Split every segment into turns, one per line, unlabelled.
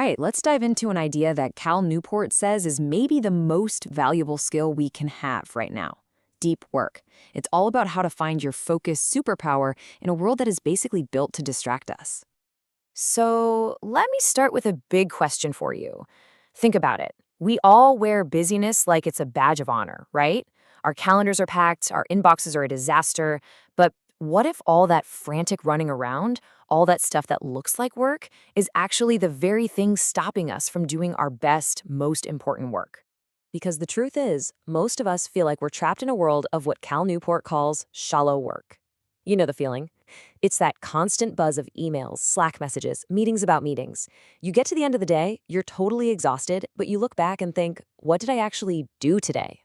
right, let's dive into an idea that Cal Newport says is maybe the most valuable skill we can have right now: deep work. It's all about how to find your focus superpower in a world that is basically built to distract us.
So let me start with a big question for you. Think about it. We all wear busyness like it's a badge of honor, right? Our calendars are packed, our inboxes are a disaster. But what if all that frantic running around, all that stuff that looks like work, is actually the very thing stopping us from doing our best, most important work? Because the truth is, most of us feel like we're trapped in a world of what Cal Newport calls shallow work. You know the feeling. It's that constant buzz of emails, Slack messages, meetings about meetings. You get to the end of the day, you're totally exhausted, but you look back and think, what did I actually do today?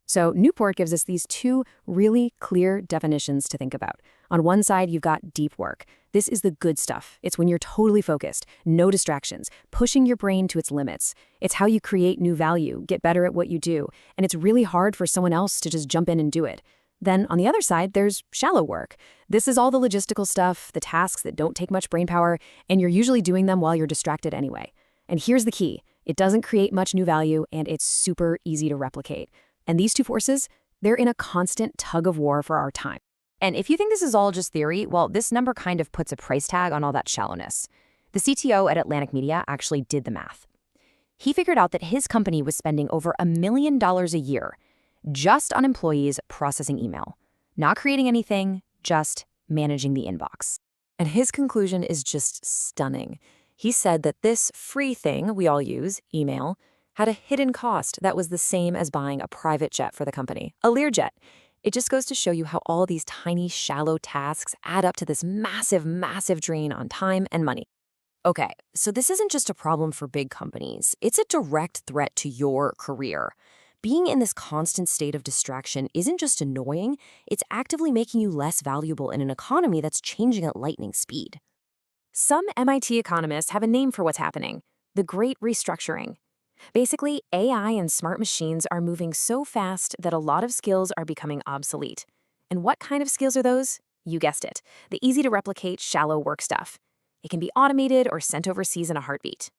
So Newport gives us these two really clear definitions to think about. On one side, you've got deep work. This is the good stuff. It's when you're totally focused, no distractions, pushing your brain to its limits. It's how you create new value, get better at what you do, and it's really hard for someone else to just jump in and do it. Then on the other side, there's shallow work. This is all the logistical stuff, the tasks that don't take much brain power, and you're usually doing them while you're distracted anyway. And here's the key. It doesn't create much new value, and it's super easy to replicate. And these two forces, they're in a constant tug of war for our time.
And if you think this is all just theory, well, this number kind of puts a price tag on all that shallowness. The CTO at Atlantic Media actually did the math. He figured out that his company was spending over $1 million a year just on employees processing email, not creating anything, just managing the inbox. And his conclusion is just stunning. He said that this free thing we all use, email, had a hidden cost that was the same as buying a private jet for the company, a Learjet. It just goes to show you how all these tiny, shallow tasks add up to this massive, massive drain on time and money. Okay, so this isn't just a problem for big companies. It's a direct threat to your career. Being in this constant state of distraction isn't just annoying, it's actively making you less valuable in an economy that's changing at lightning speed. Some MIT economists have a name for what's happening: the Great Restructuring. Basically, AI and smart machines are moving so fast that a lot of skills are becoming obsolete. And what kind of skills are those? You guessed it, the easy-to-replicate, shallow work stuff. It can be automated or sent overseas in a heartbeat.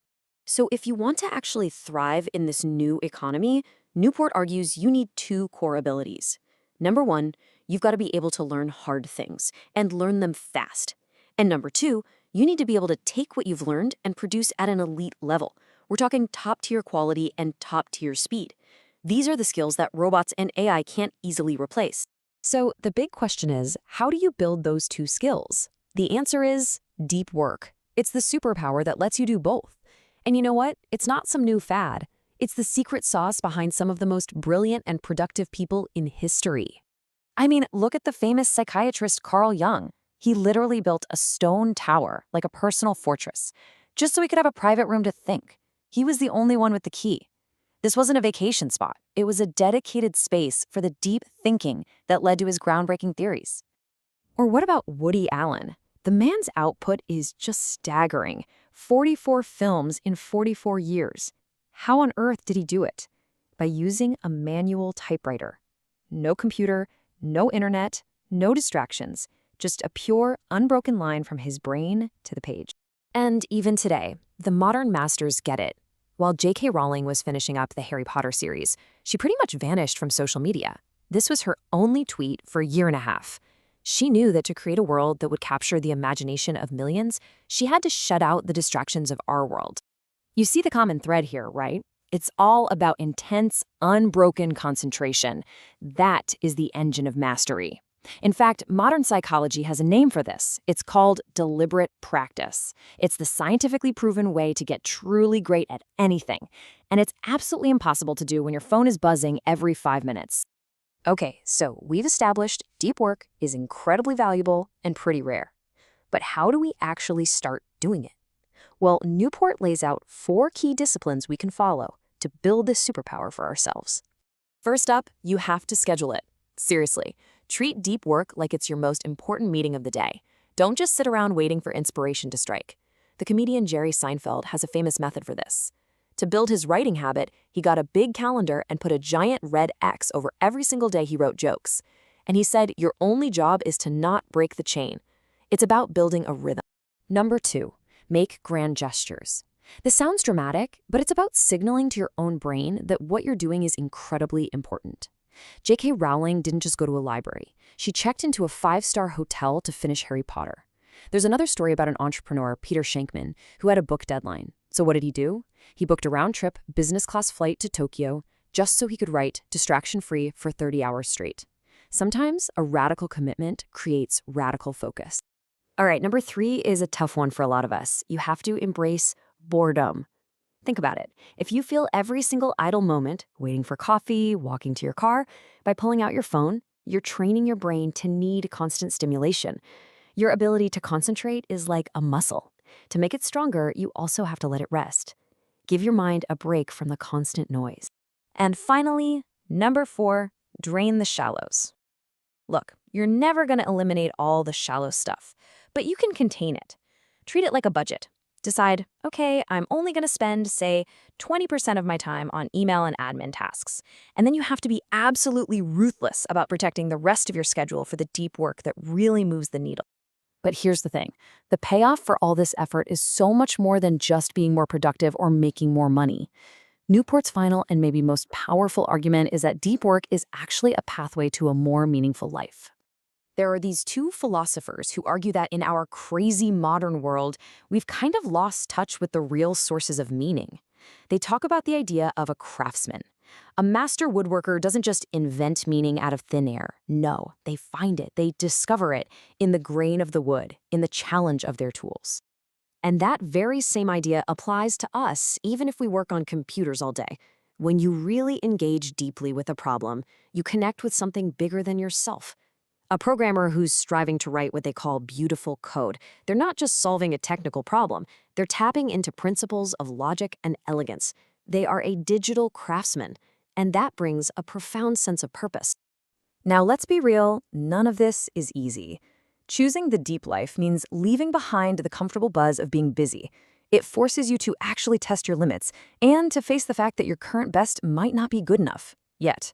So if you want to actually thrive in this new economy, Newport argues you need two core abilities. Number one, you've got to be able to learn hard things and learn them fast. And number two, you need to be able to take what you've learned and produce at an elite level. We're talking top-tier quality and top-tier speed. These are the skills that robots and AI can't easily replace. So the big question is, how do you build those two skills? The answer is deep work. It's the superpower that lets you do both. And you know what? It's not some new fad. It's the secret sauce behind some of the most brilliant and productive people in history. I mean, look at the famous psychiatrist Carl Jung. He literally built a stone tower, like a personal fortress, just so he could have a private room to think. He was the only one with the key. This wasn't a vacation spot. It was a dedicated space for the deep thinking that led to his groundbreaking theories. Or what about Woody Allen? The man's output is just staggering. 44 films in 44 years. How on earth did he do it? By using a manual typewriter. No computer, no internet, no distractions. Just a pure, unbroken line from his brain to the page. And even today, the modern masters get it. While J.K. Rowling was finishing up the Harry Potter series, she pretty much vanished from social media. This was her only tweet for a year and a half. She knew that to create a world that would capture the imagination of millions, she had to shut out the distractions of our world. You see the common thread here, right? It's all about intense, unbroken concentration. That is the engine of mastery. In fact, modern psychology has a name for this. It's called deliberate practice. It's the scientifically proven way to get truly great at anything. And it's absolutely impossible to do when your phone is buzzing every 5 minutes. Okay, so we've established deep work is incredibly valuable and pretty rare. But how do we actually start doing it? Well, Newport lays out 4 key disciplines we can follow to build this superpower for ourselves. First up, you have to schedule it. Seriously, treat deep work like it's your most important meeting of the day. Don't just sit around waiting for inspiration to strike. The comedian Jerry Seinfeld has a famous method for this. To build his writing habit, he got a big calendar and put a giant red X over every single day he wrote jokes. And he said, your only job is to not break the chain. It's about building a rhythm. Number 2, make grand gestures.
This sounds dramatic, but it's about signaling to your own brain that what you're doing is incredibly important. J.K. Rowling didn't just go to a library. She checked into a 5-star hotel to finish Harry Potter. There's another story about an entrepreneur, Peter Shankman, who had a book deadline. So what did he do? He booked a round-trip, business-class flight to Tokyo just so he could write distraction-free for 30 hours straight. Sometimes a radical commitment creates radical focus. All right, number 3 is a tough one for a lot of us. You have to embrace boredom. Think about it. If you feel every single idle moment, waiting for coffee, walking to your car, by pulling out your phone, you're training your brain to need constant stimulation. Your ability to concentrate is like a muscle. To make it stronger, you also have to let it rest. Give your mind a break from the constant noise. And finally, number 4, drain the shallows. Look, you're never going to eliminate all the shallow stuff, but you can contain it. Treat it like a budget. Decide, okay, I'm only going to spend, say, 20% of my time on email and admin tasks. And then you have to be absolutely ruthless about protecting the rest of your schedule for the deep work that really moves the needle. But here's the thing. The payoff for all this effort is so much more than just being more productive or making more money. Newport's final and maybe most powerful argument is that deep work is actually a pathway to a more meaningful life. There are these 2 philosophers who argue that in our crazy modern world, we've kind of lost touch with the real sources of meaning. They talk about the idea of a craftsman. A master woodworker doesn't just invent meaning out of thin air. No, they find it, they discover it in the grain of the wood, in the challenge of their tools. And that very same idea applies to us, even if we work on computers all day. When you really engage deeply with a problem, you connect with something bigger than yourself. A programmer who's striving to write what they call beautiful code, they're not just solving a technical problem, they're tapping into principles of logic and elegance. They are a digital craftsman, and that brings a profound sense of purpose. Now, let's be real, none of this is easy. Choosing the deep life means leaving behind the comfortable buzz of being busy. It forces you to actually test your limits and to face the fact that your current best might not be good enough yet.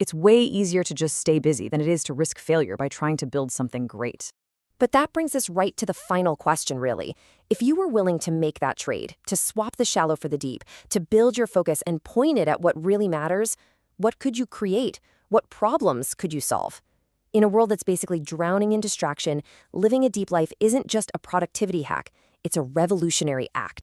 It's way easier to just stay busy than it is to risk failure by trying to build something great. But that brings us right to the final question, really. If you were willing to make that trade, to swap the shallow for the deep, to build your focus and point it at what really matters, what could you create? What problems could you solve? In a world that's basically drowning in distraction, living a deep life isn't just a productivity hack, it's a revolutionary act.